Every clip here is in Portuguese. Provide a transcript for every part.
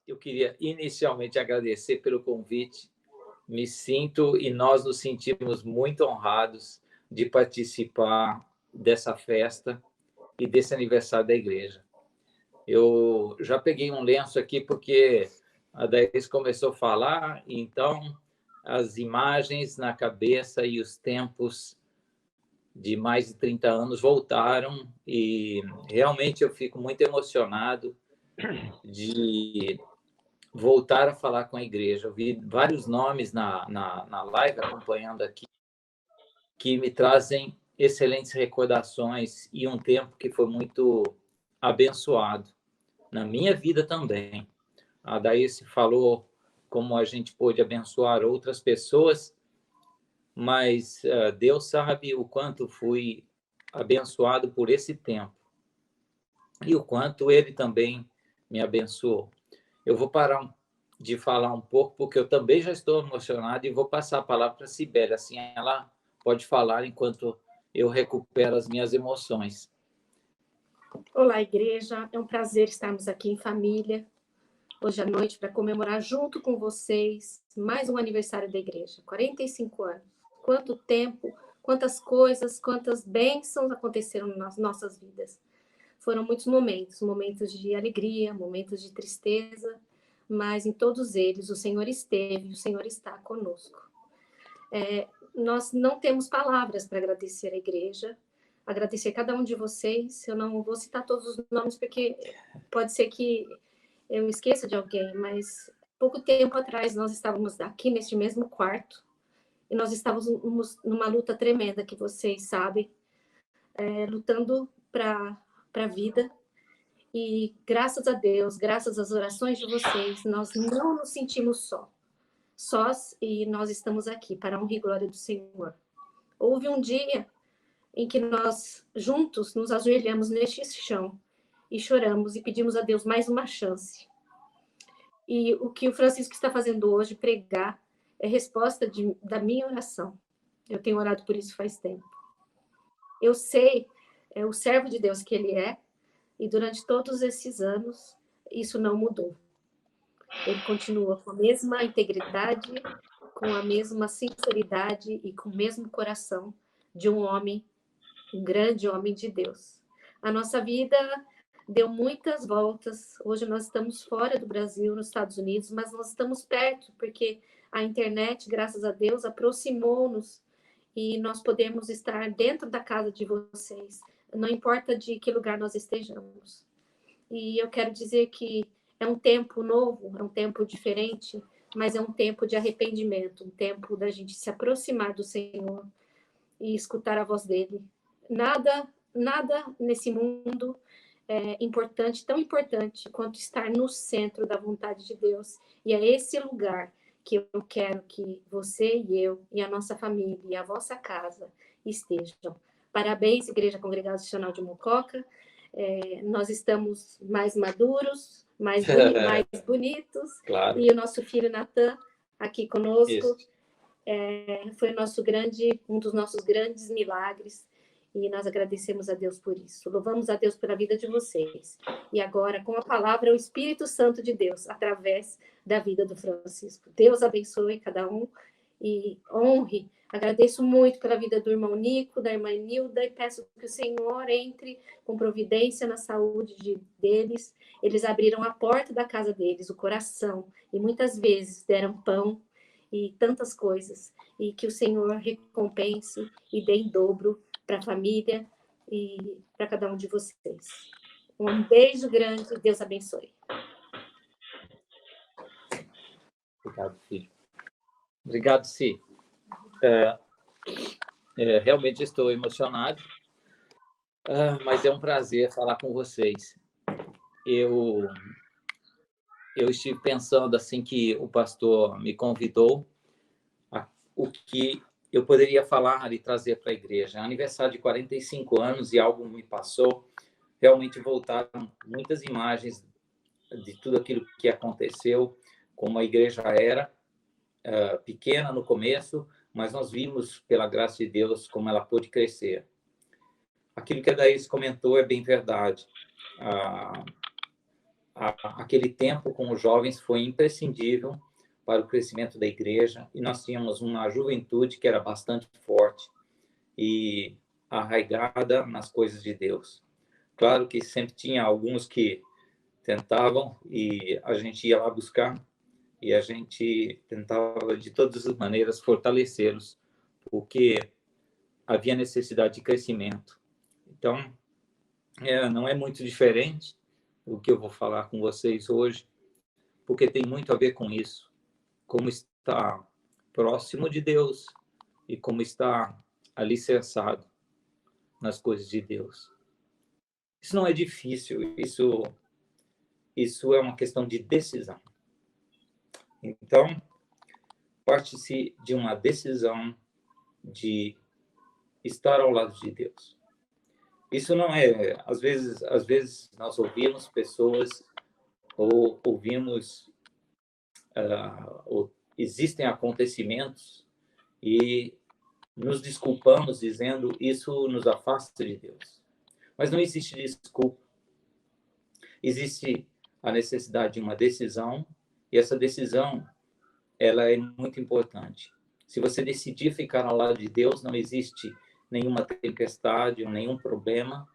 eu queria inicialmente agradecer pelo convite. Me sinto e nós nos sentimos muito honrados de participar dessa festa e desse aniversário da igreja. Eu já peguei um lenço aqui porque a Daís começou a falar, então as imagens na cabeça e os tempos de mais de 30 anos voltaram e realmente eu fico muito emocionado de voltar a falar com a igreja. Eu vi vários nomes na live acompanhando aqui que me trazem excelentes recordações e um tempo que foi muito abençoado na minha vida também. A Daíse falou como a gente pôde abençoar outras pessoas, mas Deus sabe o quanto fui abençoado por esse tempo e o quanto Ele também me abençoou. Eu vou parar de falar um pouco, porque eu também já estou emocionado e vou passar a palavra para a Cibele, assim ela pode falar enquanto eu recupero as minhas emoções. Olá, igreja, é um prazer estarmos aqui em família, hoje à noite, para comemorar junto com vocês mais um aniversário da igreja, 45 anos. Quanto tempo, quantas coisas, quantas bênçãos aconteceram nas nossas vidas. Foram muitos momentos, momentos de alegria, momentos de tristeza, mas em todos eles o Senhor esteve, o Senhor está conosco. Nós não temos palavras para agradecer a igreja, agradecer cada um de vocês. Eu não vou citar todos os nomes, porque pode ser que eu esqueça de alguém, mas pouco tempo atrás nós estávamos aqui neste mesmo quarto e nós estávamos numa luta tremenda, que vocês sabem, lutando para a vida. E graças a Deus, graças às orações de vocês, nós não nos sentimos sós, e nós estamos aqui para a honra e glória do Senhor. Houve um dia em que nós juntos nos ajoelhamos neste chão e choramos e pedimos a Deus mais uma chance. E o que o Francisco está fazendo hoje, pregar, é resposta da minha oração. Eu tenho orado por isso faz tempo. Eu sei o servo de Deus que ele é, e durante todos esses anos, isso não mudou. Ele continua com a mesma integridade, com a mesma sinceridade e com o mesmo coração de um homem, um grande homem de Deus. A nossa vida deu muitas voltas. Hoje nós estamos fora do Brasil, nos Estados Unidos, mas nós estamos perto, porque a internet, graças a Deus, aproximou-nos e nós podemos estar dentro da casa de vocês, não importa de que lugar nós estejamos. E eu quero dizer que é um tempo novo, é um tempo diferente, mas é um tempo de arrependimento, um tempo da gente se aproximar do Senhor e escutar a voz dele. Nada nesse mundo é importante, tão importante quanto estar no centro da vontade de Deus. E é esse lugar que eu quero que você e eu, e a nossa família, e a vossa casa estejam. Parabéns, Igreja Congregacional de Mococa. Nós estamos mais maduros, mais bonitos. Claro. E o nosso filho Natan aqui conosco. Foi um dos nossos grandes milagres. E nós agradecemos a Deus por isso. Louvamos a Deus pela vida de vocês. E agora, com a palavra, o Espírito Santo de Deus, através da vida do Francisco. Deus abençoe cada um e honre. Agradeço muito pela vida do irmão Nico, da irmã Nilda, e peço que o Senhor entre com providência na saúde deles. Eles abriram a porta da casa deles, o coração, e muitas vezes deram pão e tantas coisas. E que o Senhor recompense e dê em dobro para a família e para cada um de vocês. Um beijo grande, Deus abençoe. Obrigado, filho. Obrigado, Si. Realmente estou emocionado, mas é um prazer falar com vocês. Eu estive pensando, assim que o pastor me convidou, o que eu poderia falar e trazer para a igreja. Aniversário de 45 anos e algo me passou. Realmente voltaram muitas imagens de tudo aquilo que aconteceu, como a igreja era pequena no começo, mas nós vimos, pela graça de Deus, como ela pôde crescer. Aquilo que a Daís comentou é bem verdade. aquele tempo com os jovens foi imprescindível para o crescimento da igreja, e nós tínhamos uma juventude que era bastante forte e arraigada nas coisas de Deus. Claro que sempre tinha alguns que tentavam, e a gente ia lá buscar, e a gente tentava de todas as maneiras fortalecê-los, porque havia necessidade de crescimento. Então, não é muito diferente o que eu vou falar com vocês hoje, porque tem muito a ver com isso. Como está próximo de Deus e como está alicerçado nas coisas de Deus. Isso não é difícil, isso é uma questão de decisão. Então, parte-se de uma decisão de estar ao lado de Deus. Isso não é, às vezes nós ouvimos pessoas ou ouvimos ou existem acontecimentos e nos desculpamos dizendo isso nos afasta de Deus. Mas não existe desculpa. Existe a necessidade de uma decisão, e essa decisão ela é muito importante. Se você decidir ficar ao lado de Deus, não existe nenhuma tempestade, nenhum problema,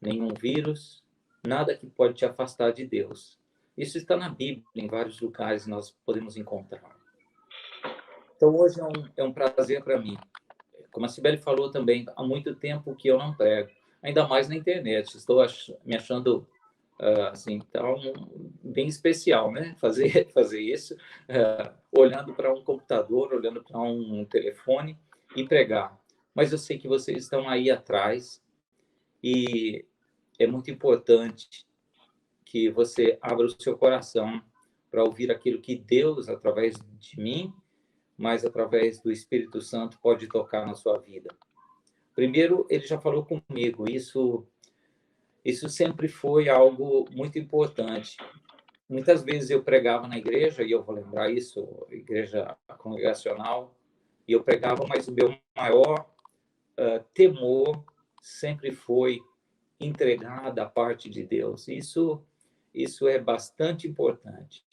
nenhum vírus, nada que pode te afastar de Deus. Isso está na Bíblia, em vários lugares nós podemos encontrar. Então, hoje é um prazer para mim. Como a Cibele falou também, há muito tempo que eu não prego, ainda mais na internet. Estou me achando assim, então, bem especial, né? Fazer isso, olhando para um computador, olhando para um telefone e pregar. Mas eu sei que vocês estão aí atrás e é muito importante que você abra o seu coração para ouvir aquilo que Deus, através de mim, mas através do Espírito Santo, pode tocar na sua vida. Primeiro, ele já falou comigo, isso sempre foi algo muito importante. Muitas vezes eu pregava na igreja, e eu vou lembrar isso, igreja congregacional, e eu pregava, mas o meu maior temor sempre foi entregar da parte de Deus. Isso é bastante importante,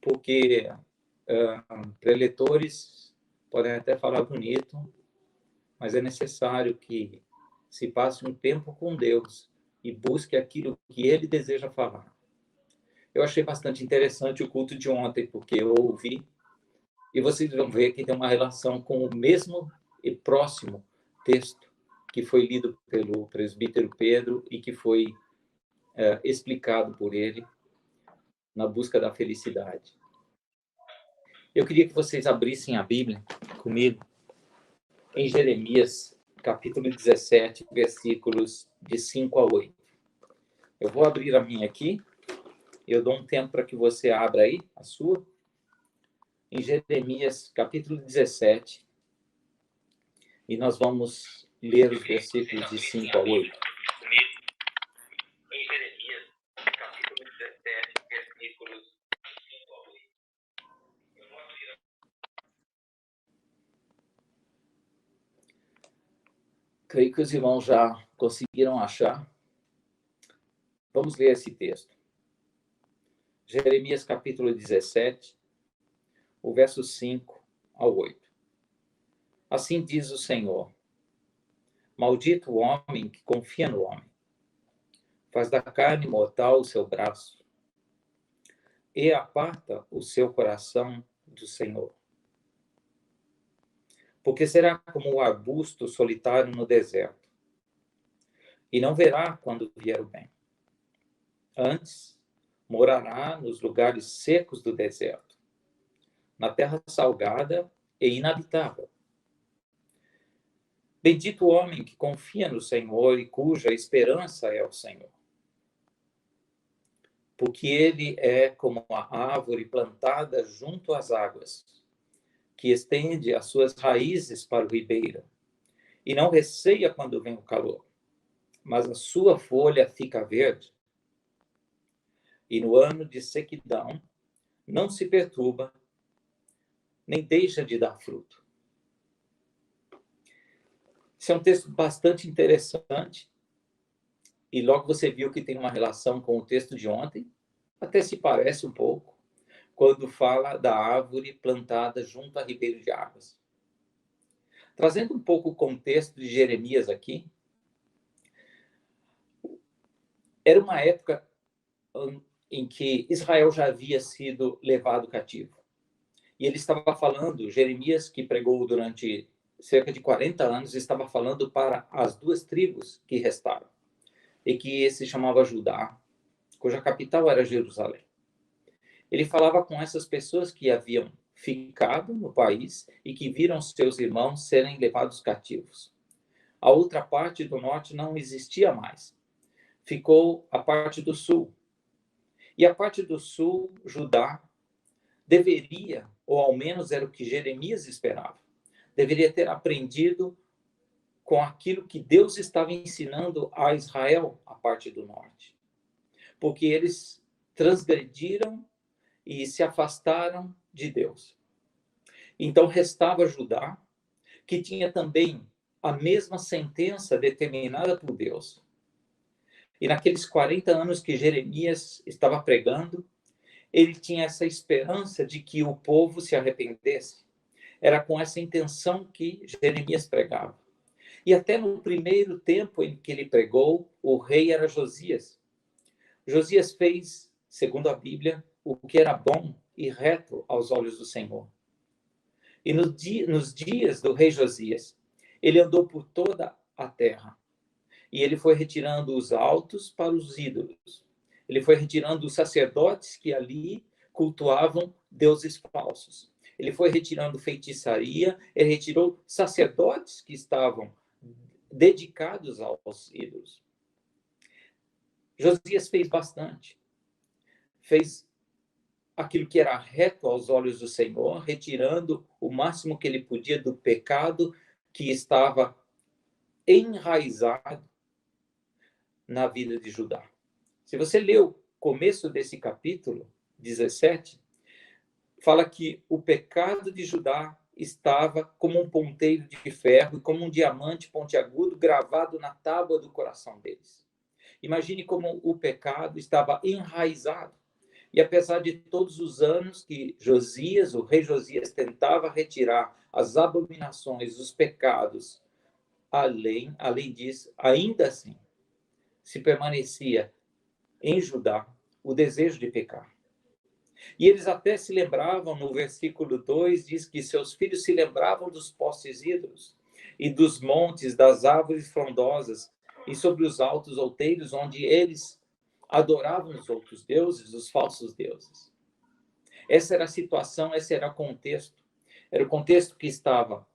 porque preletores podem até falar bonito, mas é necessário que se passe um tempo com Deus e busque aquilo que Ele deseja falar. Eu achei bastante interessante o culto de ontem, porque eu ouvi, e vocês vão ver que tem uma relação com o mesmo e próximo texto que foi lido pelo presbítero Pedro e que foi explicado por ele na busca da felicidade. Eu queria que vocês abrissem a Bíblia comigo em Jeremias, capítulo 17, versículos de 5 a 8. Eu vou abrir a minha aqui, eu dou um tempo para que você abra aí a sua. Em Jeremias, capítulo 17, e nós vamos ler os versículos de 5 a 8. Em Jeremias, capítulo 17, versículos de 5 a 8. Creio que os irmãos já conseguiram achar. Vamos ler esse texto. Jeremias, capítulo 17, o verso 5 ao 8. Assim diz o Senhor: maldito o homem que confia no homem, faz da carne mortal o seu braço, e aparta o seu coração do Senhor. Porque será como o arbusto solitário no deserto, e não verá quando vier o bem. Antes, morará nos lugares secos do deserto, na terra salgada e inabitável. Bendito o homem que confia no Senhor e cuja esperança é o Senhor. Porque ele é como a árvore plantada junto às águas, que estende as suas raízes para o ribeiro, e não receia quando vem o calor, mas a sua folha fica verde. E no ano de sequidão não se perturba, nem deixa de dar fruto. Esse é um texto bastante interessante, e logo você viu que tem uma relação com o texto de ontem, até se parece um pouco, quando fala da árvore plantada junto a ribeiro de águas. Trazendo um pouco o contexto de Jeremias aqui, era uma época em que Israel já havia sido levado cativo. E ele estava falando, Jeremias, que pregou durante cerca de 40 anos, estava falando para as duas tribos que restaram, e que se chamava Judá, cuja capital era Jerusalém. Ele falava com essas pessoas que haviam ficado no país e que viram seus irmãos serem levados cativos. A outra parte do norte não existia mais. Ficou a parte do sul. E a parte do sul, Judá, deveria, ou ao menos era o que Jeremias esperava, deveria ter aprendido com aquilo que Deus estava ensinando a Israel, a parte do norte. Porque eles transgrediram e se afastaram de Deus. Então restava Judá, que tinha também a mesma sentença determinada por Deus. E naqueles 40 anos que Jeremias estava pregando, ele tinha essa esperança de que o povo se arrependesse. Era com essa intenção que Jeremias pregava. E até no primeiro tempo em que ele pregou, o rei era Josias. Josias fez, segundo a Bíblia, o que era bom e reto aos olhos do Senhor. E nos dias do rei Josias, ele andou por toda a terra. E ele foi retirando os altos para os ídolos. Ele foi retirando os sacerdotes que ali cultuavam deuses falsos. Ele foi retirando feitiçaria, ele retirou sacerdotes que estavam dedicados aos ídolos. Josias fez bastante. Fez aquilo que era reto aos olhos do Senhor, retirando o máximo que ele podia do pecado que estava enraizado na vida de Judá. Se você lê o começo desse capítulo 17, fala que o pecado de Judá estava como um ponteiro de ferro e como um diamante pontiagudo gravado na tábua do coração deles. Imagine como o pecado estava enraizado. E apesar de todos os anos que Josias, o rei Josias, tentava retirar as abominações, os pecados, além disso, ainda assim, se permanecia em Judá o desejo de pecar. E eles até se lembravam, no versículo 2, diz que seus filhos se lembravam dos postes ídolos e dos montes, das árvores frondosas e sobre os altos outeiros onde eles adoravam os outros deuses, os falsos deuses. Essa era a situação, esse era o contexto. Era o contexto que estava,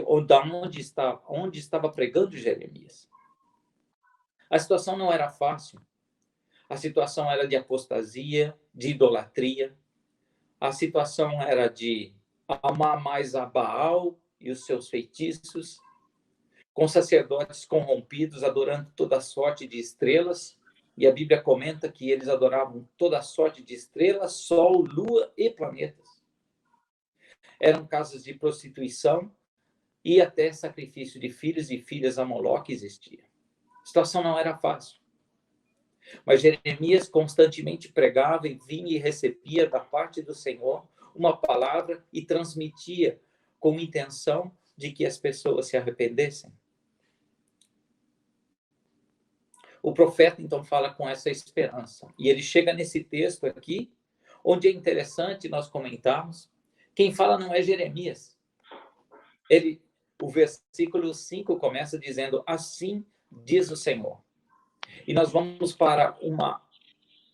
onde estava pregando Jeremias. A situação não era fácil. A situação era de apostasia, de idolatria. A situação era de amar mais a Baal e os seus feitiços, com sacerdotes corrompidos adorando toda sorte de estrelas. E a Bíblia comenta que eles adoravam toda sorte de estrelas, sol, lua e planetas. Eram casos de prostituição e até sacrifício de filhos e filhas a Moloque existia. A situação não era fácil. Mas Jeremias constantemente pregava e vinha e recebia da parte do Senhor uma palavra e transmitia com intenção de que as pessoas se arrependessem. O profeta, então, fala com essa esperança. E ele chega nesse texto aqui, onde é interessante nós comentarmos. Quem fala não é Jeremias. O versículo 5 começa dizendo, assim diz o Senhor. E nós vamos para uma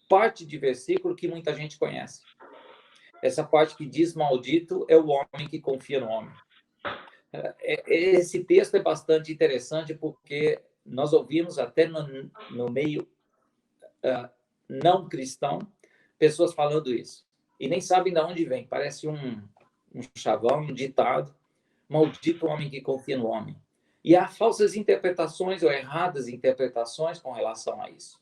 parte de versículo que muita gente conhece. Essa parte que diz, maldito é o homem que confia no homem. Esse texto é bastante interessante porque nós ouvimos até no meio não cristão pessoas falando isso. E nem sabem de onde vem. Parece um chavão, um ditado. Maldito o homem que confia no homem. E há falsas interpretações ou erradas interpretações com relação a isso.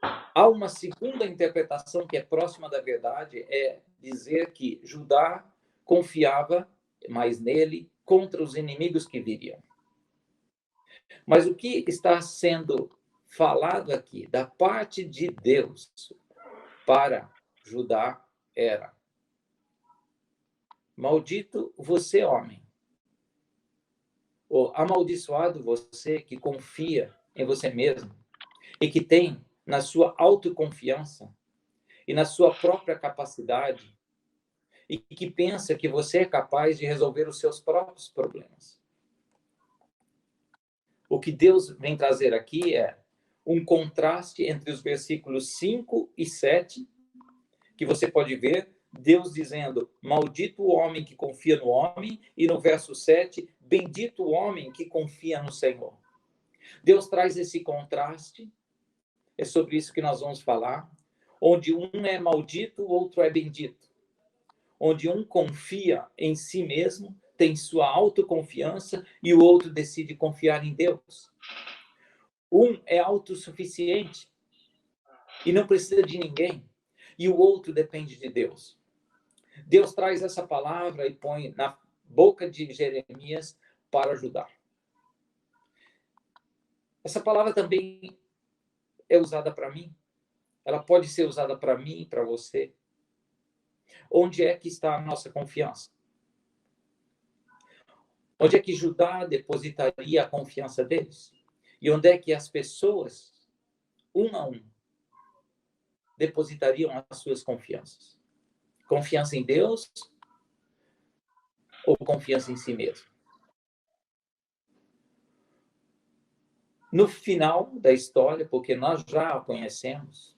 Há uma segunda interpretação que é próxima da verdade, é dizer que Judá confiava mais nele contra os inimigos que viriam. Mas o que está sendo falado aqui da parte de Deus para Judá era: maldito você, homem, ou amaldiçoado você que confia em você mesmo e que tem na sua autoconfiança e na sua própria capacidade e que pensa que você é capaz de resolver os seus próprios problemas. O que Deus vem trazer aqui é um contraste entre os versículos 5 e 7, que você pode ver Deus dizendo: maldito o homem que confia no homem, e no verso 7, bendito o homem que confia no Senhor. Deus traz esse contraste, é sobre isso que nós vamos falar, onde um é maldito, o outro é bendito. Onde um confia em si mesmo, tem sua autoconfiança, e o outro decide confiar em Deus. Um é autossuficiente e não precisa de ninguém, e o outro depende de Deus. Deus traz essa palavra e põe na boca de Jeremias para ajudar. Essa palavra também é usada para mim. Ela pode ser usada para mim e para você. Onde é que está a nossa confiança? Onde é que Judá depositaria a confiança deles? E onde é que as pessoas, um a um, depositariam as suas confianças? Confiança em Deus ou confiança em si mesmo? No final da história, porque nós já a conhecemos,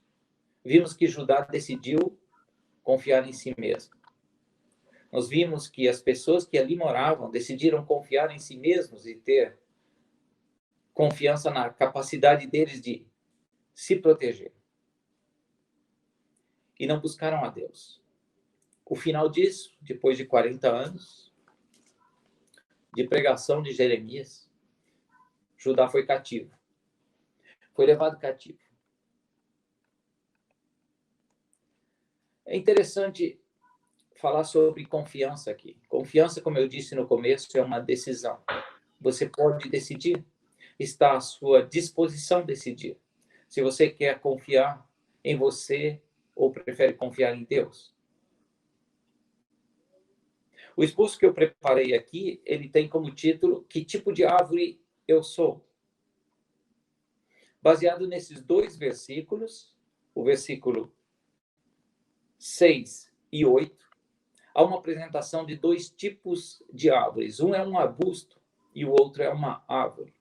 vimos que Judá decidiu confiar em si mesmo. Nós vimos que as pessoas que ali moravam decidiram confiar em si mesmos e ter confiança na capacidade deles de se proteger. E não buscaram a Deus. O final disso, depois de 40 anos de pregação de Jeremias, Judá foi cativo. Foi levado cativo. É interessante falar sobre confiança aqui. Confiança, como eu disse no começo, é uma decisão. Você pode decidir. Está à sua disposição decidir. Se você quer confiar em você ou prefere confiar em Deus. O esboço que eu preparei aqui, ele tem como título: que tipo de árvore eu sou? Baseado nesses dois versículos, o versículo 6 e 8, há uma apresentação de dois tipos de árvores. Um é um arbusto e o outro é uma árvore.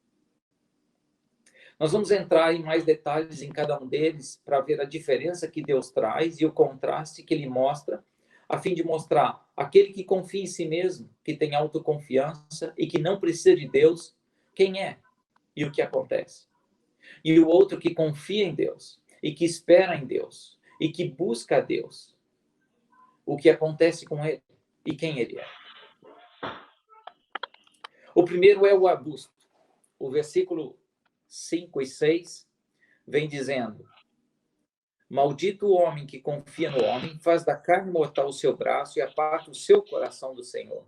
Nós vamos entrar em mais detalhes em cada um deles para ver a diferença que Deus traz e o contraste que ele mostra, a fim de mostrar aquele que confia em si mesmo, que tem autoconfiança e que não precisa de Deus, quem é e o que acontece. E o outro que confia em Deus e que espera em Deus e que busca a Deus, o que acontece com ele e quem ele é. O primeiro é o arbusto. O versículo 5 e 6 vem dizendo: maldito o homem que confia no homem, faz da carne mortal o seu braço e aparta o seu coração do Senhor.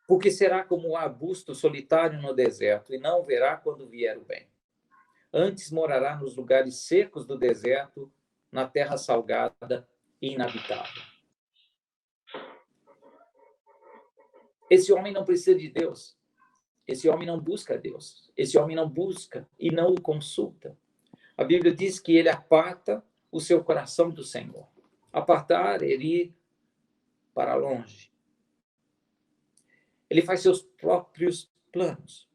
Porque será como o arbusto solitário no deserto, e não verá quando vier o bem. Antes morará nos lugares secos do deserto, na terra salgada e inabitável. Esse homem não precisa de Deus. Esse homem não busca Deus. Esse homem não busca e não o consulta. A Bíblia diz que ele aparta o seu coração do Senhor. Apartar, ele ir para longe. Ele faz seus próprios planos.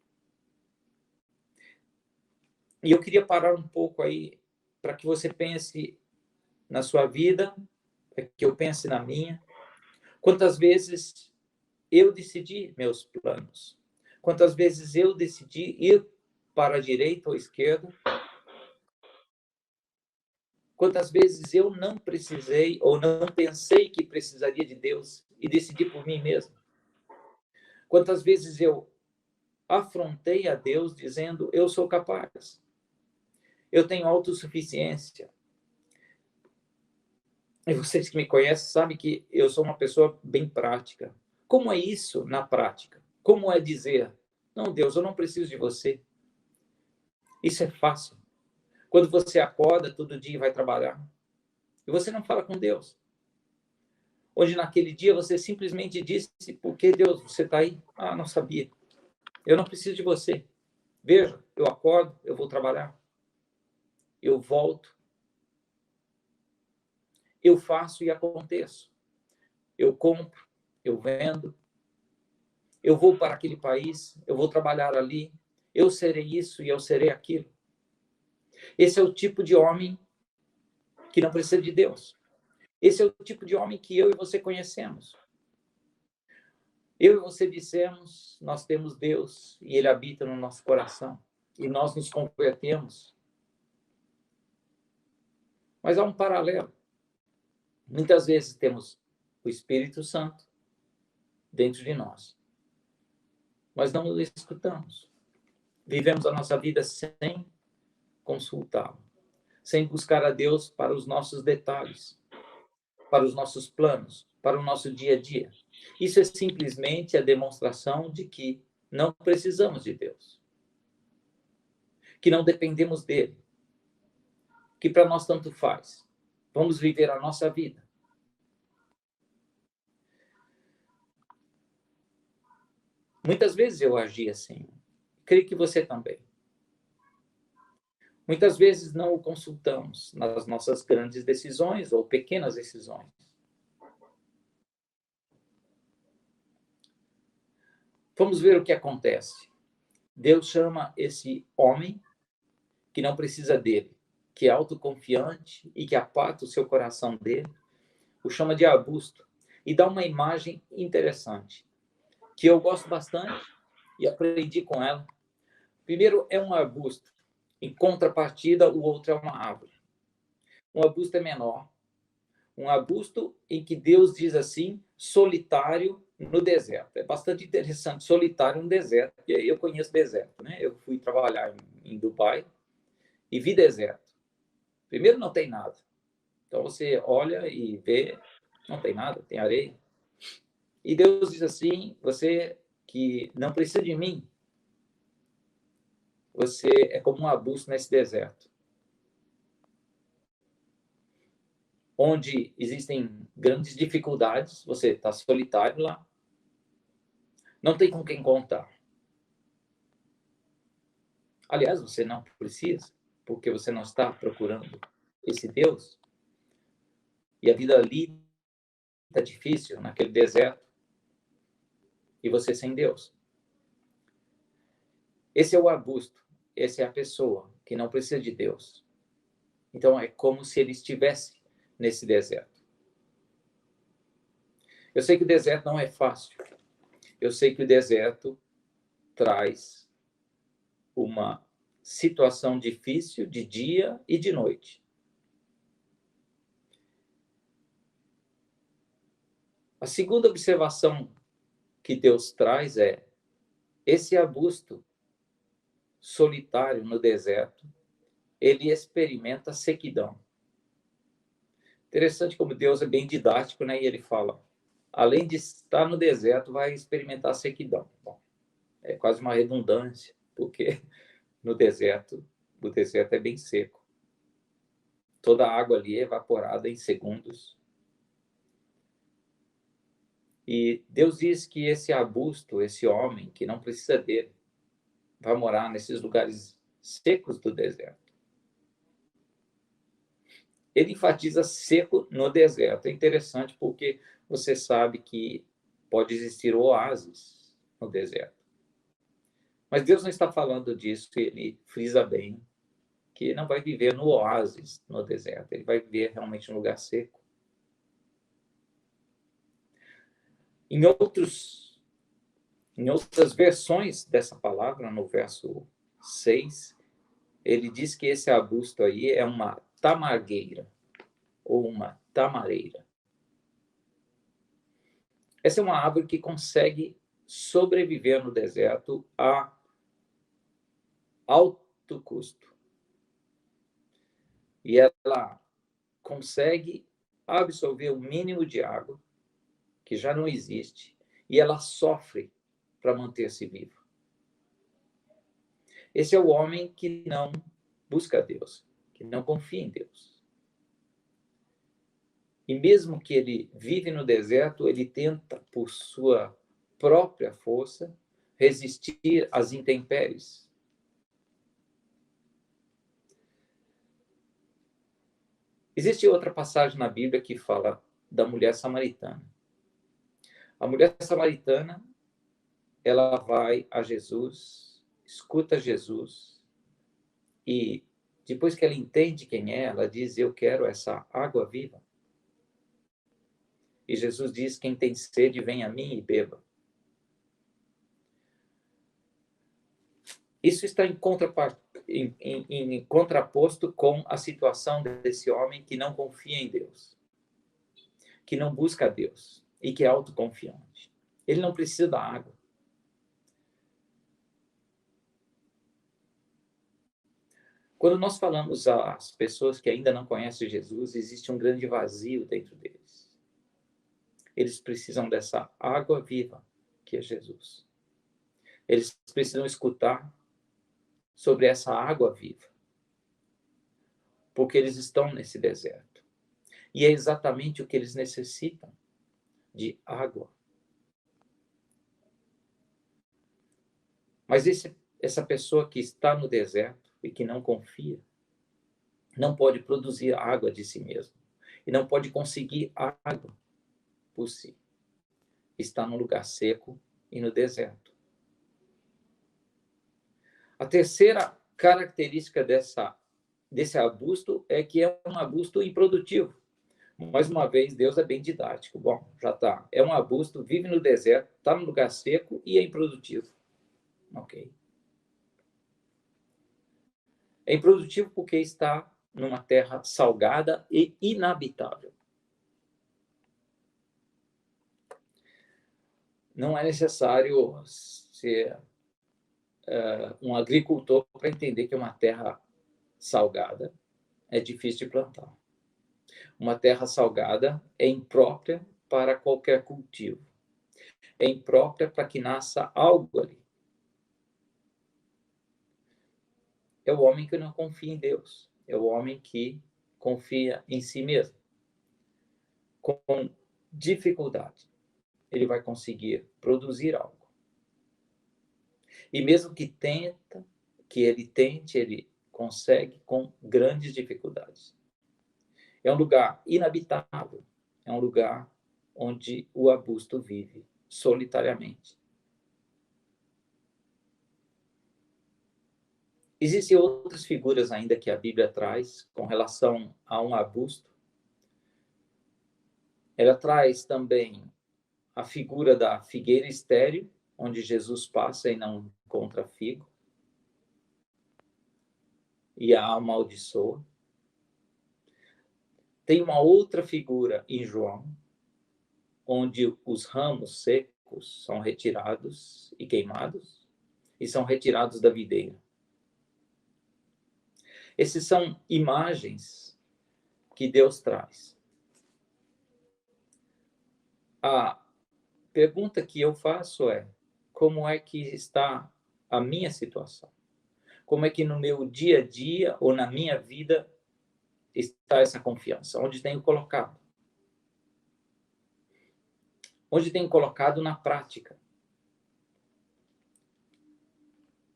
E eu queria parar um pouco aí para que você pense na sua vida, para que eu pense na minha. Quantas vezes eu decidi meus planos? Quantas vezes eu decidi ir para a direita ou a esquerda? Quantas vezes eu não precisei ou não pensei que precisaria de Deus e decidi por mim mesmo? Quantas vezes eu afrontei a Deus dizendo: eu sou capaz, eu tenho autossuficiência. E vocês que me conhecem sabem que eu sou uma pessoa bem prática. Como é isso na prática? Como é dizer: não, Deus, eu não preciso de você. Isso é fácil. Quando você acorda todo dia e vai trabalhar, e você não fala com Deus. Hoje, naquele dia, você simplesmente disse, por que Deus, você está aí? Ah, não sabia. Eu não preciso de você. Veja, eu acordo, eu vou trabalhar. Eu volto. Eu faço e aconteço. Eu compro, eu vendo. Eu vou para aquele país, eu vou trabalhar ali. Eu serei isso e eu serei aquilo. Esse é o tipo de homem que não precisa de Deus. Esse é o tipo de homem que eu e você conhecemos. Eu e você dissemos, nós temos Deus e Ele habita no nosso coração. E nós nos convertemos. Mas há um paralelo. Muitas vezes temos o Espírito Santo dentro de nós. Mas não o escutamos. Vivemos a nossa vida sem consultá-lo. Sem buscar a Deus para os nossos detalhes, para os nossos planos, para o nosso dia a dia. Isso é simplesmente a demonstração de que não precisamos de Deus. Que não dependemos dele. Que para nós tanto faz. Vamos viver a nossa vida. Muitas vezes eu agi assim. Creio que você também. Muitas vezes não o consultamos nas nossas grandes decisões ou pequenas decisões. Vamos ver o que acontece. Deus chama esse homem que não precisa dele, que é autoconfiante e que aparta o seu coração dele, o chama de arbusto e dá uma imagem interessante, que eu gosto bastante e aprendi com ela. Primeiro é um arbusto, em contrapartida o outro é uma árvore. Um arbusto é menor, um arbusto em que Deus diz assim, solitário no deserto. É bastante interessante, solitário no deserto, porque eu conheço deserto, né? Eu fui trabalhar em Dubai e vi deserto. Primeiro, não tem nada. Então, você olha e vê, não tem nada, tem areia. E Deus diz assim, você que não precisa de mim, você é como um arbusto nesse deserto. Onde existem grandes dificuldades, você está solitário lá. Não tem com quem contar. Aliás, você não precisa, porque você não está procurando esse Deus. E a vida ali está difícil, naquele deserto. E você sem Deus. Esse é o arbusto. Essa é a pessoa que não precisa de Deus. Então, é como se ele estivesse nesse deserto. Eu sei que o deserto não é fácil. Eu sei que o deserto traz uma situação difícil de dia e de noite. A segunda observação que Deus traz é esse arbusto solitário no deserto, ele experimenta sequidão. Interessante como Deus é bem didático, né? E ele fala, além de estar no deserto, vai experimentar sequidão. Bom, é quase uma redundância, porque no deserto, o deserto é bem seco. Toda a água ali é evaporada em segundos. E Deus diz que esse arbusto, esse homem, que não precisa dele, vai morar nesses lugares secos do deserto. Ele enfatiza seco no deserto. É interessante porque você sabe que pode existir oásis no deserto. Mas Deus não está falando disso, ele frisa bem que não vai viver no oásis, no deserto. Ele vai viver realmente num lugar seco. Em outras versões dessa palavra, no verso 6, ele diz que esse arbusto aí é uma tamargueira ou uma tamareira. Essa é uma árvore que consegue sobreviver no deserto a alto custo. E ela consegue absorver o mínimo de água, que já não existe, e ela sofre para manter-se viva. Esse é o homem que não busca Deus, que não confia em Deus. E mesmo que ele vive no deserto, ele tenta, por sua própria força, resistir às intempéries. Existe outra passagem na Bíblia que fala da mulher samaritana. A mulher samaritana, ela vai a Jesus, escuta Jesus, e depois que ela entende quem é, ela diz, eu quero essa água viva. E Jesus diz, quem tem sede, vem a mim e beba. Isso está em contraposto com a situação desse homem que não confia em Deus, que não busca Deus e que é autoconfiante. Ele não precisa da água. Quando nós falamos às pessoas que ainda não conhecem Jesus, existe um grande vazio dentro deles. Eles precisam dessa água viva, que é Jesus. Eles precisam escutar sobre essa água viva, porque eles estão nesse deserto. E é exatamente o que eles necessitam, de água. Mas essa pessoa que está no deserto e que não confia, não pode produzir água de si mesmo. E não pode conseguir água por si. Está no lugar seco e no deserto. A terceira característica desse arbusto é que é um arbusto improdutivo. Mais uma vez, Deus é bem didático. Bom, já está. É um arbusto, vive no deserto, está no lugar seco e é improdutivo. Ok. É improdutivo porque está numa terra salgada e inabitável. Não é necessário ser um agricultor para entender que uma terra salgada é difícil de plantar. Uma terra salgada é imprópria para qualquer cultivo. É imprópria para que nasça algo ali. É o homem que não confia em Deus. É o homem que confia em si mesmo. Com dificuldade, ele vai conseguir produzir algo. E mesmo que ele tente, ele consegue com grandes dificuldades. É um lugar inabitável. É um lugar onde o arbusto vive solitariamente. Existem outras figuras ainda que a Bíblia traz com relação a um arbusto. Ela traz também a figura da figueira estéril, onde Jesus passa e não encontra figo, e a amaldiçoa. Tem uma outra figura em João, onde os ramos secos são retirados e queimados, e são retirados da videira. Essas são imagens que Deus traz. A pergunta que eu faço é, como é que está a minha situação? Como é que no meu dia a dia ou na minha vida está essa confiança? Onde tenho colocado? Onde tenho colocado na prática?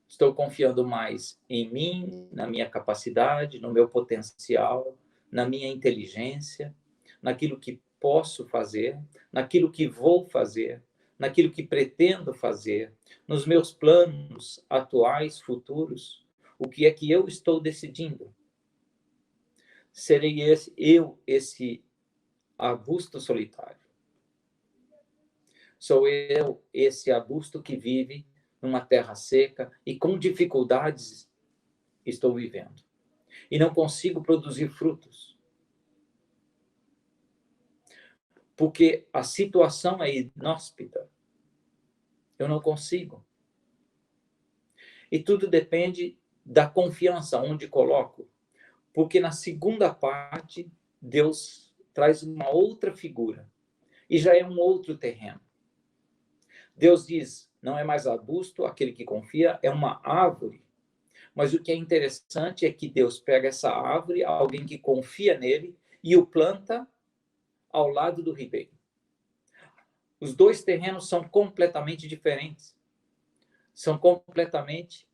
Estou confiando mais em mim, na minha capacidade, no meu potencial, na minha inteligência, naquilo que posso fazer, naquilo que vou fazer, naquilo que pretendo fazer, nos meus planos atuais, futuros, o que é que eu estou decidindo? Serei esse arbusto solitário? Sou eu esse arbusto que vive numa terra seca e com dificuldades estou vivendo? E não consigo produzir frutos? Porque a situação é inóspita. Eu não consigo. E tudo depende da confiança, onde coloco. Porque na segunda parte, Deus traz uma outra figura. E já é um outro terreno. Deus diz, não é mais arbusto, aquele que confia, é uma árvore. Mas o que é interessante é que Deus pega essa árvore, alguém que confia nele, e o planta ao lado do ribeiro. Os dois terrenos são completamente diferentes. São completamente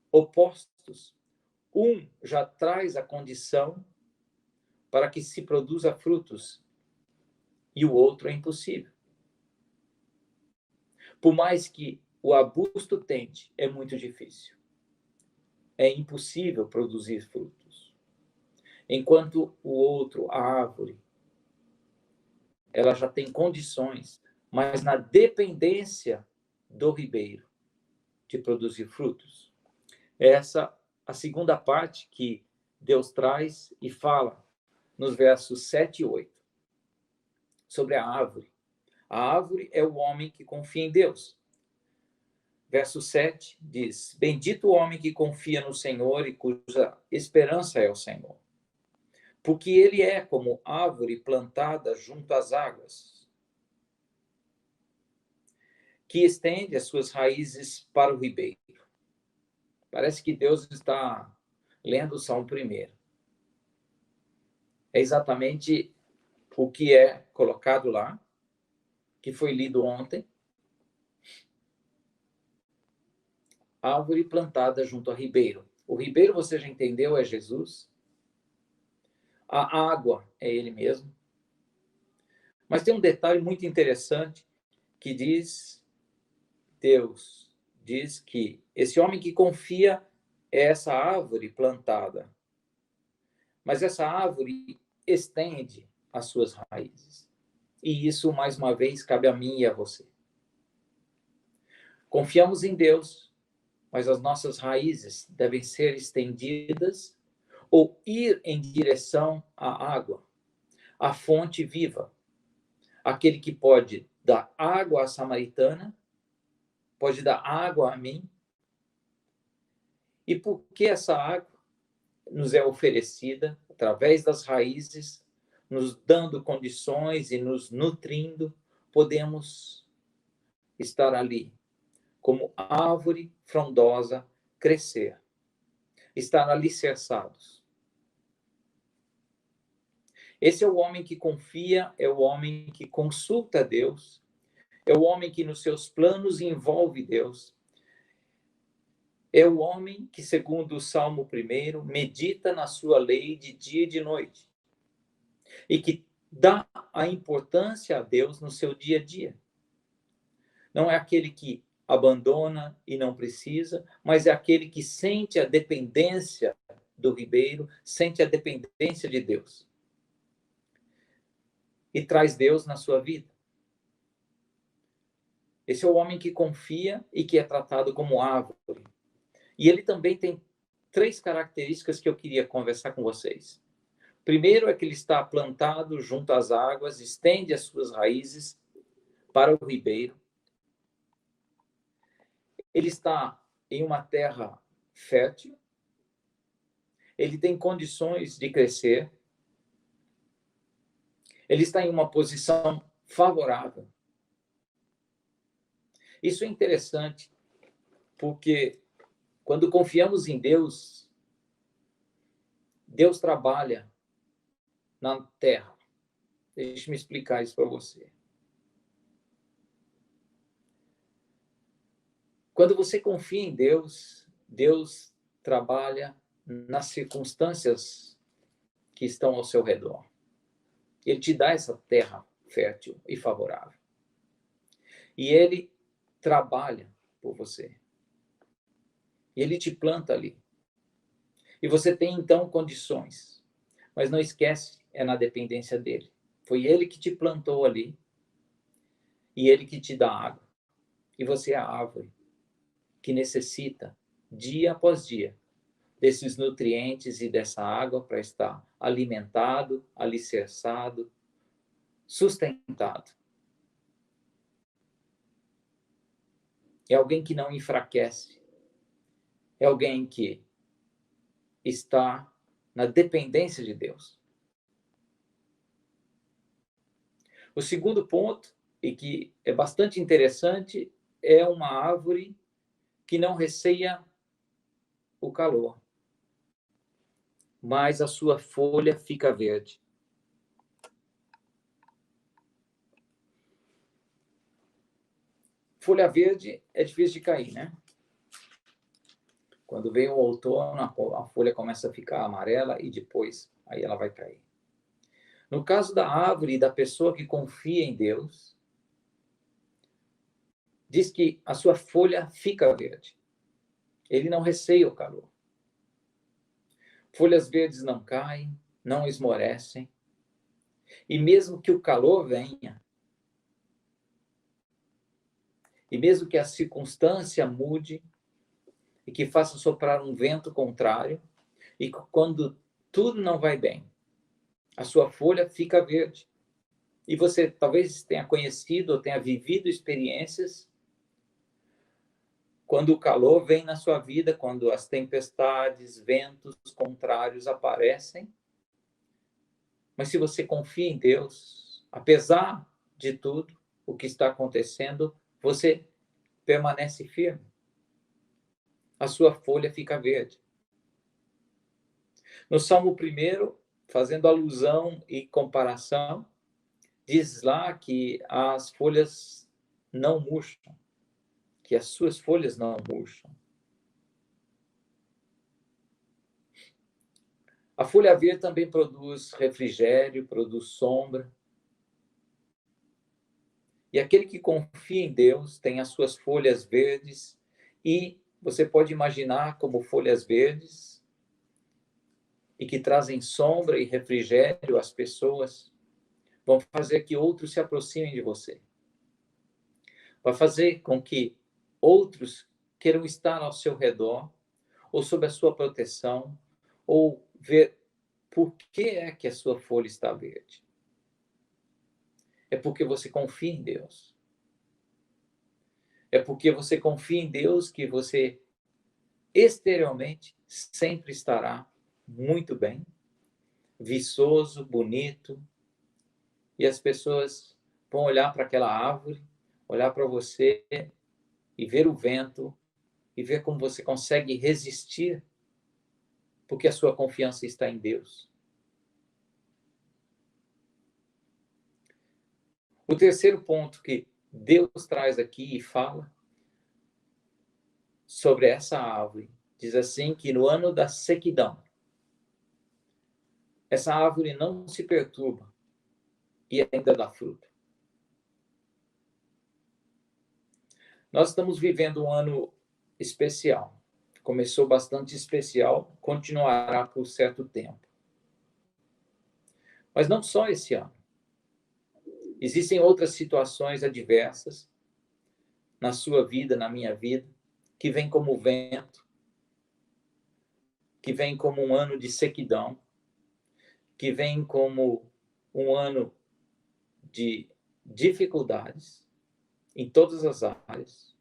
opostos. Um já traz a condição para que se produza frutos, e o outro é impossível. Por mais que o arbusto tente, é muito difícil. É impossível produzir frutos. Enquanto o outro, a árvore, ela já tem condições, mas na dependência do ribeiro de produzir frutos. Essa a segunda parte que Deus traz e fala nos versos 7 e 8 sobre a árvore. A árvore é o homem que confia em Deus. Verso 7 diz: Bendito o homem que confia no Senhor e cuja esperança é o Senhor. Porque ele é como árvore plantada junto às águas, que estende as suas raízes para o ribeiro. Parece que Deus está lendo o Salmo 1. É exatamente o que é colocado lá, que foi lido ontem. Árvore plantada junto a ribeiro. O ribeiro, você já entendeu, é Jesus. A água é ele mesmo. Mas tem um detalhe muito interessante que Deus diz que esse homem que confia é essa árvore plantada. Mas essa árvore estende as suas raízes. E isso, mais uma vez, cabe a mim e a você. Confiamos em Deus, mas as nossas raízes devem ser estendidas ou ir em direção à água, à fonte viva, aquele que pode dar água à samaritana, pode dar água a mim. E por que essa água nos é oferecida através das raízes, nos dando condições e nos nutrindo, podemos estar ali como árvore frondosa, crescer, estar alicerçados. Esse é o homem que confia, é o homem que consulta Deus, é o homem que nos seus planos envolve Deus, é o homem que, segundo o Salmo 1, medita na sua lei de dia e de noite, e que dá a importância a Deus no seu dia a dia. Não é aquele que abandona e não precisa, mas é aquele que sente a dependência do ribeiro, sente a dependência de Deus. E traz Deus na sua vida. Esse é o homem que confia e que é tratado como árvore. E ele também tem 3 características que eu queria conversar com vocês. Primeiro é que ele está plantado junto às águas, estende as suas raízes para o ribeiro. Ele está em uma terra fértil. Ele tem condições de crescer. Ele está em uma posição favorável. Isso é interessante, porque quando confiamos em Deus, Deus trabalha na terra. Deixe-me explicar isso para você. Quando você confia em Deus, Deus trabalha nas circunstâncias que estão ao seu redor. Ele te dá essa terra fértil e favorável. E ele trabalha por você. E ele te planta ali. E você tem, então, condições. Mas não esquece, é na dependência dele. Foi ele que te plantou ali. E ele que te dá água. E você é a árvore que necessita, dia após dia, desses nutrientes e dessa água para estar alimentado, alicerçado, sustentado. É alguém que não enfraquece. É alguém que está na dependência de Deus. O segundo ponto, e que é bastante interessante, é uma árvore que não receia o calor, mais a sua folha fica verde. Folha verde é difícil de cair, né? Quando vem o outono, a folha começa a ficar amarela e depois aí ela vai cair. No caso da árvore e da pessoa que confia em Deus, diz que a sua folha fica verde. Ele não receia o calor. Folhas verdes não caem, não esmorecem. E mesmo que o calor venha, e mesmo que a circunstância mude, e que faça soprar um vento contrário, e quando tudo não vai bem, a sua folha fica verde. E você talvez tenha conhecido ou tenha vivido experiências quando o calor vem na sua vida, quando as tempestades, ventos contrários aparecem. Mas se você confia em Deus, apesar de tudo o que está acontecendo, você permanece firme. A sua folha fica verde. No Salmo 1, fazendo alusão e comparação, diz lá que as folhas não murcham, que as suas folhas não murcham. A folha verde também produz refrigério, produz sombra. E aquele que confia em Deus tem as suas folhas verdes, e você pode imaginar como folhas verdes e que trazem sombra e refrigério às pessoas, vão fazer que outros se aproximem de você. Vai fazer com que outros queiram estar ao seu redor, ou sob a sua proteção, ou ver por que é que a sua folha está verde. É porque você confia em Deus. É porque você confia em Deus que você exteriormente sempre estará muito bem, viçoso, bonito, e as pessoas vão olhar para aquela árvore, olhar para você e ver o vento e ver como você consegue resistir, porque a sua confiança está em Deus. O terceiro ponto que Deus traz aqui e fala sobre essa árvore, diz assim que no ano da sequidão, essa árvore não se perturba e ainda dá fruto. Nós estamos vivendo um ano especial. Começou bastante especial, continuará por certo tempo. Mas não só esse ano. Existem outras situações adversas na sua vida, na minha vida, que vêm como vento, que vêm como um ano de sequidão, que vêm como um ano de dificuldades em todas as áreas.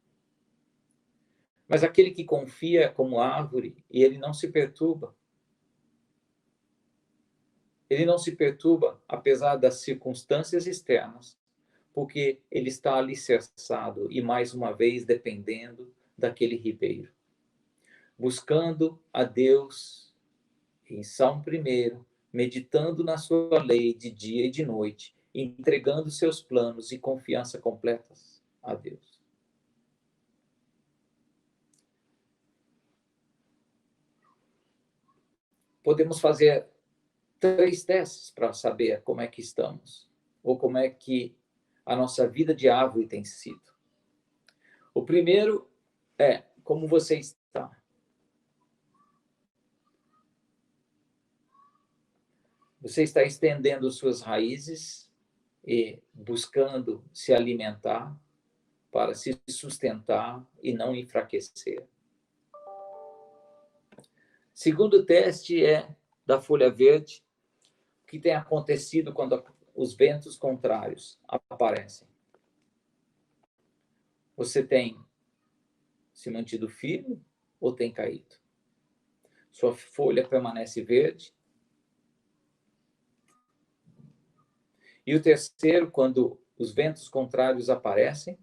Mas aquele que confia como árvore, e ele não se perturba. Ele não se perturba, apesar das circunstâncias externas, porque ele está alicerçado e, mais uma vez, dependendo daquele ribeiro. Buscando a Deus, em Salmo 1, meditando na sua lei de dia e de noite, entregando seus planos e confiança completas a Deus. Podemos fazer 3 testes para saber como é que estamos, ou como é que a nossa vida de árvore tem sido. O primeiro é como você está. Você está estendendo suas raízes e buscando se alimentar para se sustentar e não enfraquecer. Segundo teste é da folha verde, o que tem acontecido quando os ventos contrários aparecem. Você tem se mantido firme ou tem caído? Sua folha permanece verde? E o terceiro, quando os ventos contrários aparecem,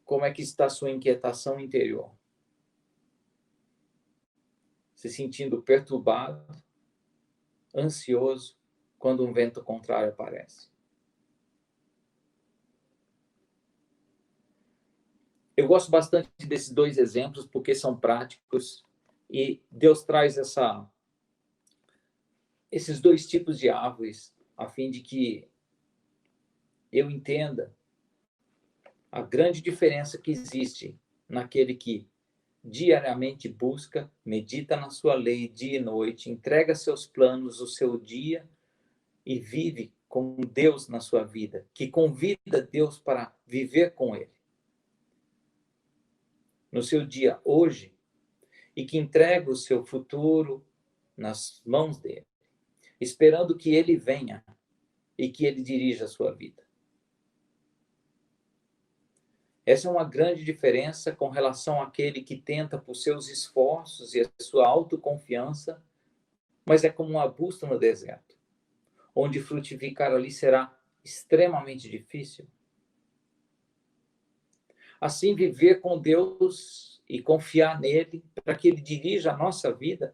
como é que está a sua inquietação interior? se sentindo perturbado, ansioso, quando um vento contrário aparece. Eu gosto bastante desses dois exemplos porque são práticos e Deus traz esses dois tipos de árvores a fim de que eu entenda a grande diferença que existe naquele que diariamente busca, medita na sua lei dia e noite, entrega seus planos, o seu dia e vive com Deus na sua vida, que convida Deus para viver com Ele no seu dia hoje e que entrega o seu futuro nas mãos dele, esperando que Ele venha e que Ele dirija a sua vida. Essa é uma grande diferença com relação àquele que tenta por seus esforços e a sua autoconfiança, mas é como uma busta no deserto, onde frutificar ali será extremamente difícil. Assim, viver com Deus e confiar nele para que ele dirija a nossa vida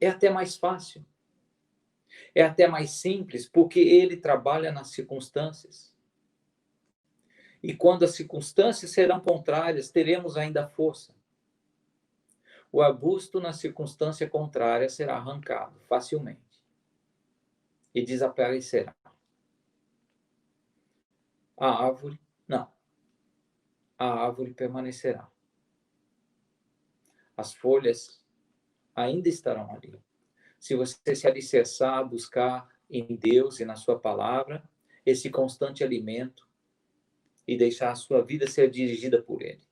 é até mais fácil. É até mais simples, porque ele trabalha nas circunstâncias. E quando as circunstâncias serão contrárias, teremos ainda força. O arbusto na circunstância contrária será arrancado facilmente e desaparecerá. A árvore, não. A árvore permanecerá. As folhas ainda estarão ali. Se você se alicerçar, buscar em Deus e na sua palavra, esse constante alimento e deixar a sua vida ser dirigida por Ele.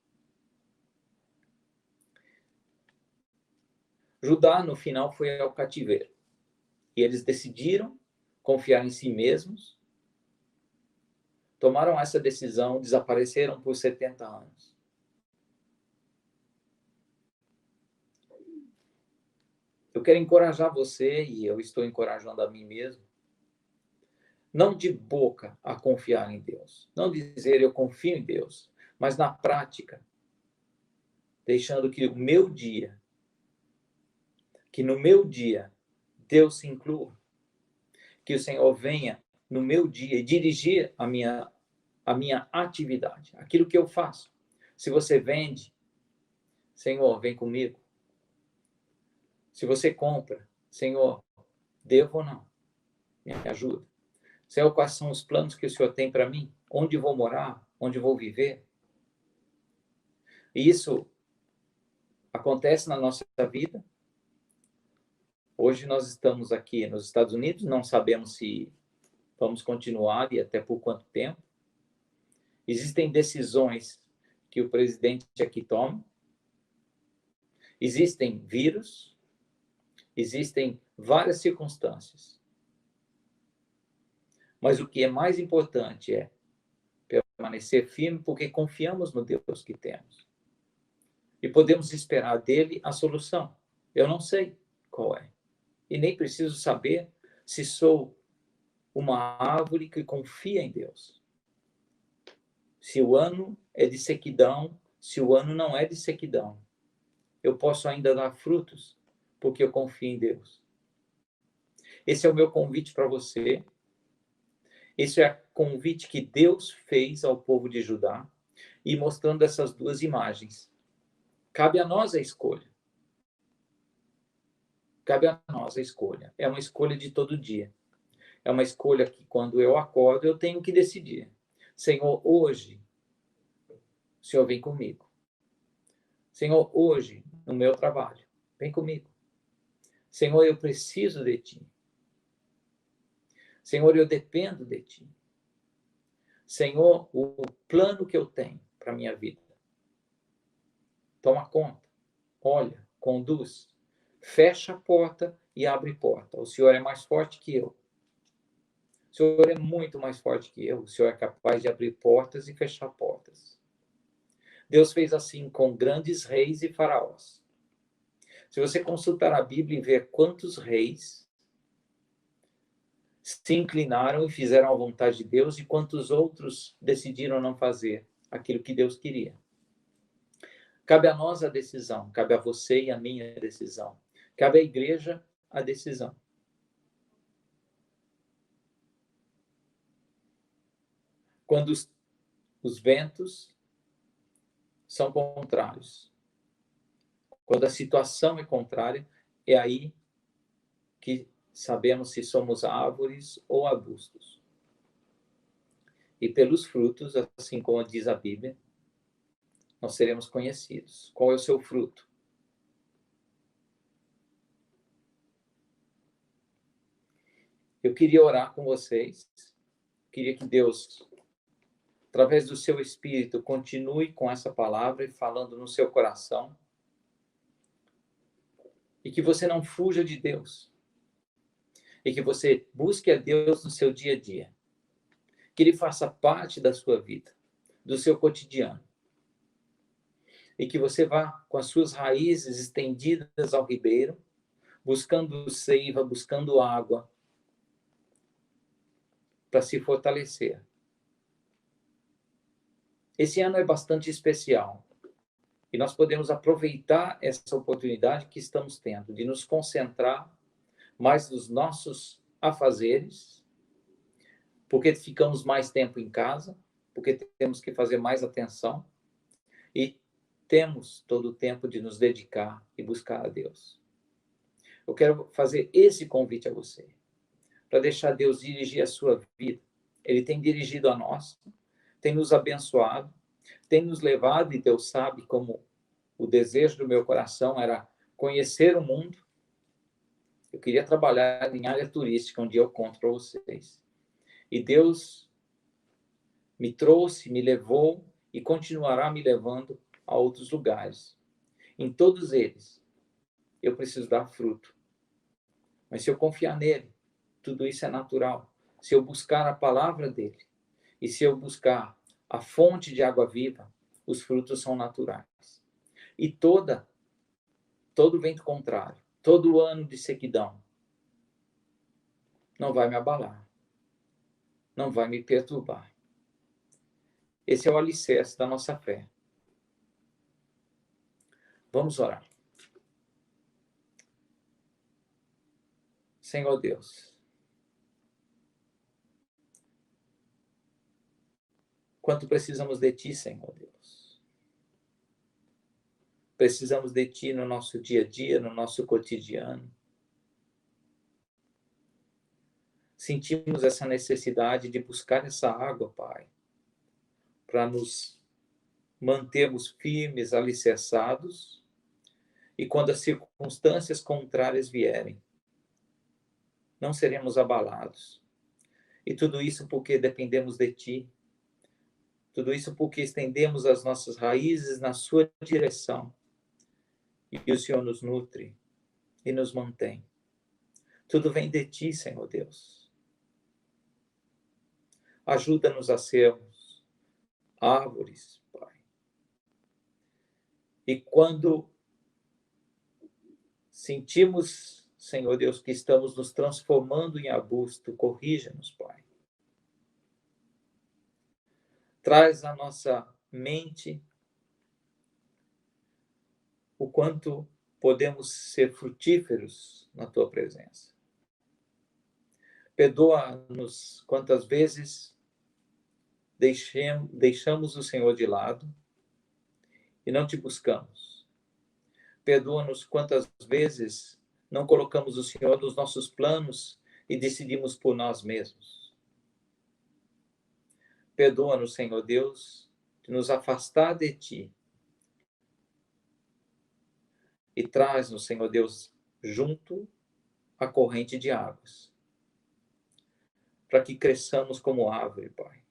Judá, no final, foi ao cativeiro. E eles decidiram confiar em si mesmos, tomaram essa decisão, desapareceram por 70 anos. Eu quero encorajar você, e eu estou encorajando a mim mesmo, não de boca a confiar em Deus. Não dizer eu confio em Deus, mas na prática, deixando que no meu dia, Deus se inclua. Que o Senhor venha no meu dia e dirigir a minha atividade, aquilo que eu faço. Se você vende, Senhor, vem comigo. Se você compra, Senhor, devo ou não? Me ajuda. Senhor, quais são os planos que o Senhor tem para mim? Onde vou morar? Onde vou viver? E isso acontece na nossa vida. Hoje nós estamos aqui nos Estados Unidos, não sabemos se vamos continuar e até por quanto tempo. Existem decisões que o presidente aqui toma. Existem vírus. Existem várias circunstâncias. Mas o que é mais importante é permanecer firme porque confiamos no Deus que temos. E podemos esperar dele a solução. Eu não sei qual é. E nem preciso saber se sou uma árvore que confia em Deus. Se o ano é de sequidão, se o ano não é de sequidão, eu posso ainda dar frutos, porque eu confio em Deus. Esse é o meu convite para você. Esse é o convite que Deus fez ao povo de Judá, e mostrando essas duas imagens. Cabe a nós a escolha. Cabe a nós a escolha. É uma escolha de todo dia. É uma escolha que, quando eu acordo, eu tenho que decidir. Senhor, hoje, o Senhor vem comigo. Senhor, hoje, no meu trabalho, vem comigo. Senhor, eu preciso de Ti. Senhor, eu dependo de Ti. Senhor, o plano que eu tenho para a minha vida. Toma conta. Olha, conduz. Fecha a porta e abre porta. O Senhor é mais forte que eu. O Senhor é muito mais forte que eu. O Senhor é capaz de abrir portas e fechar portas. Deus fez assim com grandes reis e faraós. Se você consultar a Bíblia e ver quantos reis se inclinaram e fizeram a vontade de Deus e quantos outros decidiram não fazer aquilo que Deus queria. Cabe a nós a decisão, cabe a você e a minha decisão. Cabe à igreja a decisão. Quando os ventos são contrários, quando a situação é contrária, é aí que sabemos se somos árvores ou arbustos. E pelos frutos, assim como diz a Bíblia, nós seremos conhecidos. Qual é o seu fruto? Eu queria orar com vocês, queria que Deus, através do seu Espírito, continue com essa palavra e falando no seu coração, e que você não fuja de Deus, e que você busque a Deus no seu dia a dia, que Ele faça parte da sua vida, do seu cotidiano, e que você vá com as suas raízes estendidas ao ribeiro, buscando seiva, buscando água, para se fortalecer. Esse ano é bastante especial e nós podemos aproveitar essa oportunidade que estamos tendo de nos concentrar mais nos nossos afazeres, porque ficamos mais tempo em casa, porque temos que fazer mais atenção e temos todo o tempo de nos dedicar e buscar a Deus. Eu quero fazer esse convite a você, para deixar Deus dirigir a sua vida. Ele tem dirigido a nós, tem nos abençoado, tem nos levado, e Deus sabe como o desejo do meu coração era conhecer o mundo. Eu queria trabalhar em área turística, um dia eu conto para vocês. E Deus me trouxe, me levou e continuará me levando a outros lugares. Em todos eles, eu preciso dar fruto. Mas se eu confiar nele, tudo isso é natural. Se eu buscar a palavra dele, e se eu buscar a fonte de água viva, os frutos são naturais. E todo vento contrário, todo ano de sequidão, não vai me abalar, não vai me perturbar. Esse é o alicerce da nossa fé. Vamos orar. Senhor Deus, quanto precisamos de Ti, Senhor Deus. Precisamos de Ti no nosso dia a dia, no nosso cotidiano. Sentimos essa necessidade de buscar essa água, Pai, para nos mantermos firmes, alicerçados, e quando as circunstâncias contrárias vierem, não seremos abalados. E tudo isso porque dependemos de Ti. Tudo isso porque estendemos as nossas raízes na Sua direção. E o Senhor nos nutre e nos mantém. Tudo vem de Ti, Senhor Deus. Ajuda-nos a sermos árvores, Pai. E quando sentimos, Senhor Deus, que estamos nos transformando em arbusto, corrija-nos, Pai. Traz à nossa mente o quanto podemos ser frutíferos na Tua presença. Perdoa-nos quantas vezes deixamos o Senhor de lado e não Te buscamos. Perdoa-nos quantas vezes não colocamos o Senhor nos nossos planos e decidimos por nós mesmos. Perdoa-nos, Senhor Deus, de nos afastar de Ti. E traz-nos, Senhor Deus, junto à corrente de águas, para que cresçamos como árvore, Pai.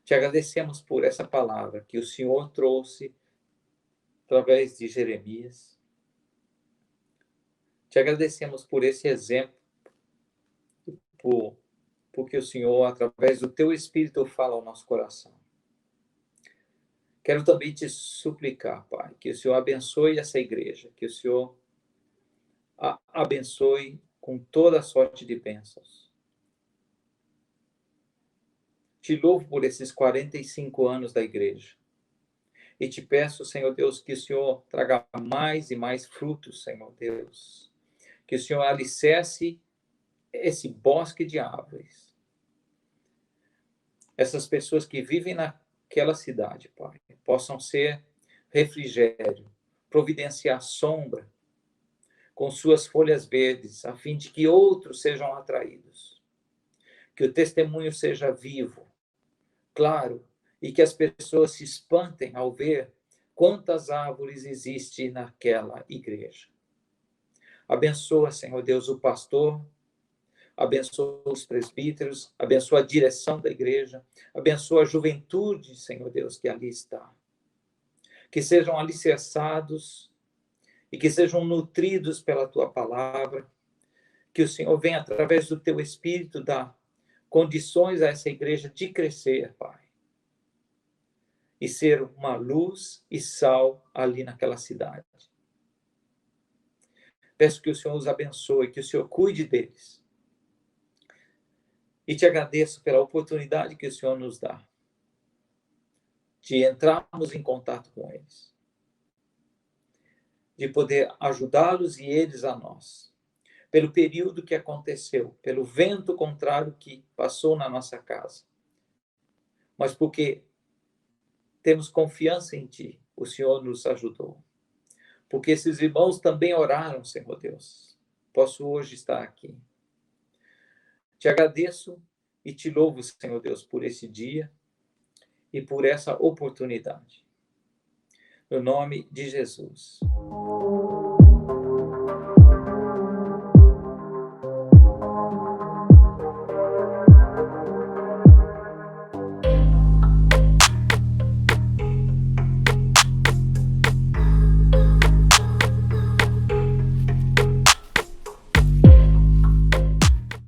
Te agradecemos por essa palavra que o Senhor trouxe através de Jeremias. Te agradecemos por esse exemplo, porque o Senhor, através do Teu Espírito, fala ao nosso coração. Quero também te suplicar, Pai, que o Senhor abençoe essa igreja, que o Senhor a abençoe com toda a sorte de bênçãos. Te louvo por esses 45 anos da igreja. E te peço, Senhor Deus, que o Senhor traga mais e mais frutos, Senhor Deus. Que o Senhor alicerce esse bosque de árvores. Essas pessoas que vivem naquela cidade, Pai, possam ser refrigério, providenciar sombra com suas folhas verdes, a fim de que outros sejam atraídos. Que o testemunho seja vivo, claro, e que as pessoas se espantem ao ver quantas árvores existem naquela igreja. Abençoa, Senhor Deus, o pastor, abençoa os presbíteros, abençoa a direção da igreja, abençoa a juventude, Senhor Deus, que ali está. Que sejam alicerçados e que sejam nutridos pela tua palavra, que o Senhor venha, através do teu Espírito, dar condições a essa igreja de crescer, Pai, e ser uma luz e sal ali naquela cidade. Peço que o Senhor os abençoe, que o Senhor cuide deles. E te agradeço pela oportunidade que o Senhor nos dá de entrarmos em contato com eles, de poder ajudá-los e eles a nós, pelo período que aconteceu, pelo vento contrário que passou na nossa casa, mas porque temos confiança em Ti, o Senhor nos ajudou. Porque esses irmãos também oraram, Senhor Deus. Posso hoje estar aqui. Te agradeço e te louvo, Senhor Deus, por esse dia e por essa oportunidade. No nome de Jesus.